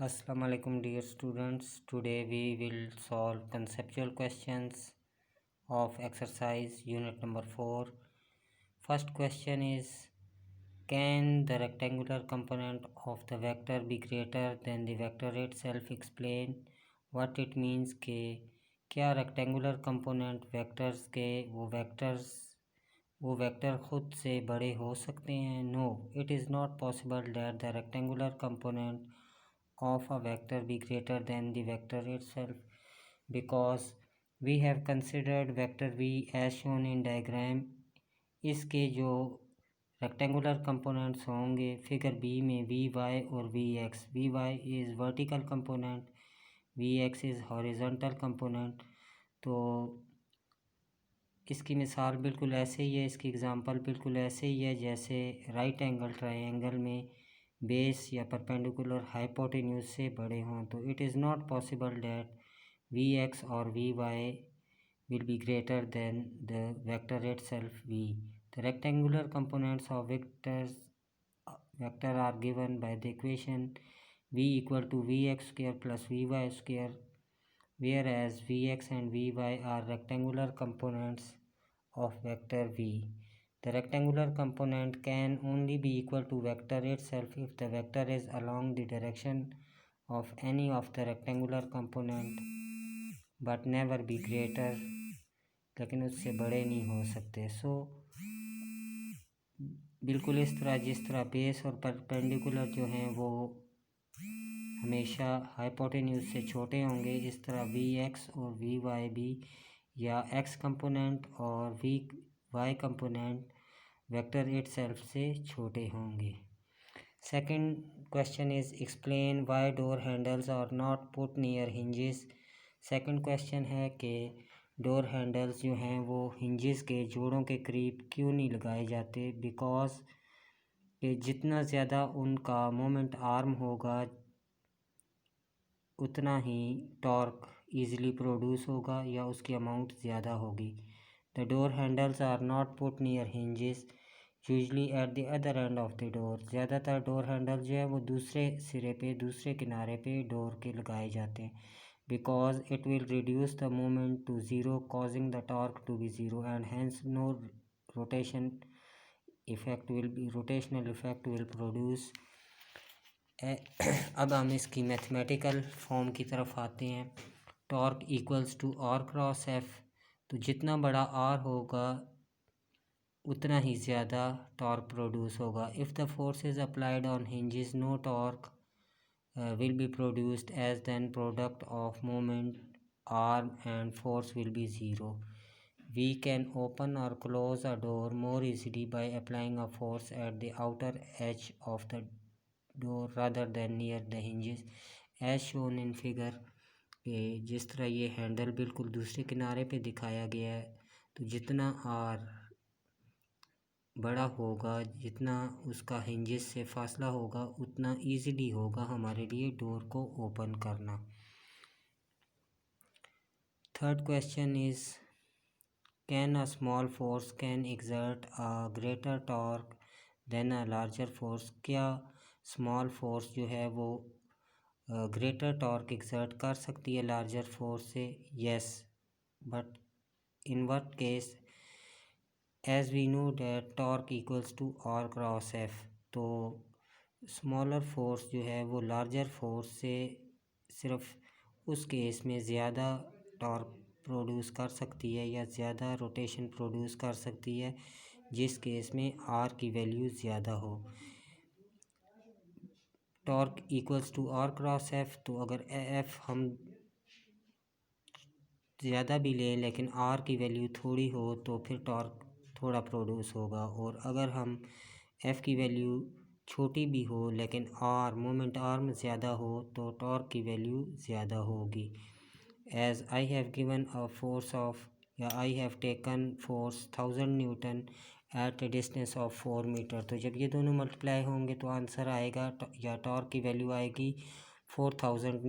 Assalamu alaikum dear students. Today we will solve conceptual questions of exercise unit number 4. First question is, can the rectangular component of the vector be greater than the vector itself? Explain what it means के क्या rectangular component vectors के वो vector खुद से बड़े हो सकते हैं? No, it is not possible that the rectangular component of a vector be greater than the vector itself, because we have considered vector v as shown in diagram. इसके जो रेक्टेंगुलर कंपोनेंट्स होंगे figure B में V Y और V X. V Y is vertical component, V X is horizontal component. तो इसकी मिसाल बिल्कुल ऐसे ही है, इसकी एग्जांपल बिल्कुल ऐसे ही है जैसे राइट एंगल ट्रायंगल में बेस या परपेंडिकुलर हाइपोटेन्यूज से बड़े हों. तो it is not possible that v x और we y will be greater than the vector itself v. The rectangular components of vector are given by the equation v equal to vx square plus vy square, whereas vx and vy are rectangular components of vector v. The rectangular component can only be equal to vector itself if the vector is along the direction of any of the rectangular component but never be greater, लेकिन उससे बड़े नहीं हो सकते. बिल्कुल इस तरह जिस तरह बेस और परपेंडिकुलर जो हैं वो हमेशा हाइपोटेन्यूज से छोटे होंगे, इस तरह वी एक्स और वी वाई भी, या एक्स कंपोनेंट और we Y component vector itself से छोटे होंगे. Second question is, explain why door handles are not put near hinges. Second question है कि डोर हैंडल्स जो हैं वो हिंजेस के जोड़ों के करीब क्यों नहीं लगाए जाते. बिकॉज कि जितना ज़्यादा उनका मोमेंट आर्म होगा उतना ही टॉर्क ईज़िली प्रोड्यूस होगा या उसकी अमाउंट ज़्यादा होगी. The door handles are not put near hinges usually at the other end of the door. ज़्यादातर डोर हैंडल जो है वो दूसरे सिरे पे, दूसरे किनारे पे डोर के लगाए जाते हैं. Because it will reduce the moment to zero, causing the torque to be zero, and hence no rotational effect will produce. अब हम इसकी मैथमेटिकल फॉर्म की तरफ आते हैं. Torque equals to R cross F. तो जितना बड़ा आर होगा उतना ही ज़्यादा टॉर्क प्रोड्यूस होगा. If the force is applied on hinges, no torque will be produced, as then product of moment arm and force will be zero. We can open or close a door more easily by applying a force at the outer edge of the door rather than near the hinges, as shown in figure. जिस तरह ये handle बिल्कुल दूसरे किनारे पे दिखाया गया है, तो जितना आर बड़ा होगा, जितना उसका हिंजेस से फासला होगा, उतना इजीली होगा हमारे लिए डोर को ओपन करना. Third question is, can a small force can exert a greater torque than a larger force. क्या स्मॉल फोर्स जो है वो ग्रेटर टॉर्क एक्सर्ट कर सकती है लार्जर फोर्स से? Yes, but in what case? As we know that torque equals to R cross F. तो smaller force जो है वो लार्जर फोर्स से सिर्फ उस केस में ज़्यादा टॉर्क प्रोड्यूस कर सकती है या ज़्यादा रोटेशन प्रोड्यूस कर सकती है जिस केस में R की वैल्यू ज़्यादा हो. Torque equals to R cross F. तो अगर F हम ज़्यादा भी लें लेकिन R की वैल्यू थोड़ी हो तो फिर टॉर्क थोड़ा प्रोड्यूस होगा. और अगर हम F की वैल्यू छोटी भी हो लेकिन आर मोमेंट आर्म ज़्यादा हो तो टॉर्क की वैल्यू ज़्यादा होगी. As I have given a force of, या I have taken force 1000 newton at a distance of 4 metre. तो जब ये दोनों मल्टीप्लाई होंगे तो आंसर आएगा, या टॉर्क की वैल्यू आएगी 4000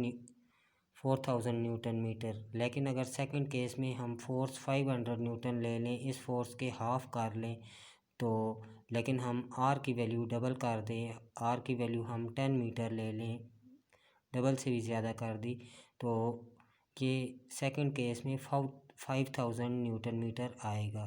न्यूटन मीटर. लेकिन अगर सेकंड केस में हम फोर्स 500 न्यूटन ले लें, इस फोर्स के हाफ कर लें, तो लेकिन हम आर की वैल्यू डबल कर दें, आर की वैल्यू हम 10 मीटर ले लें, डबल से भी ज़्यादा कर दी तो ये सेकंड केस में 5000 न्यूटन मीटर आएगा।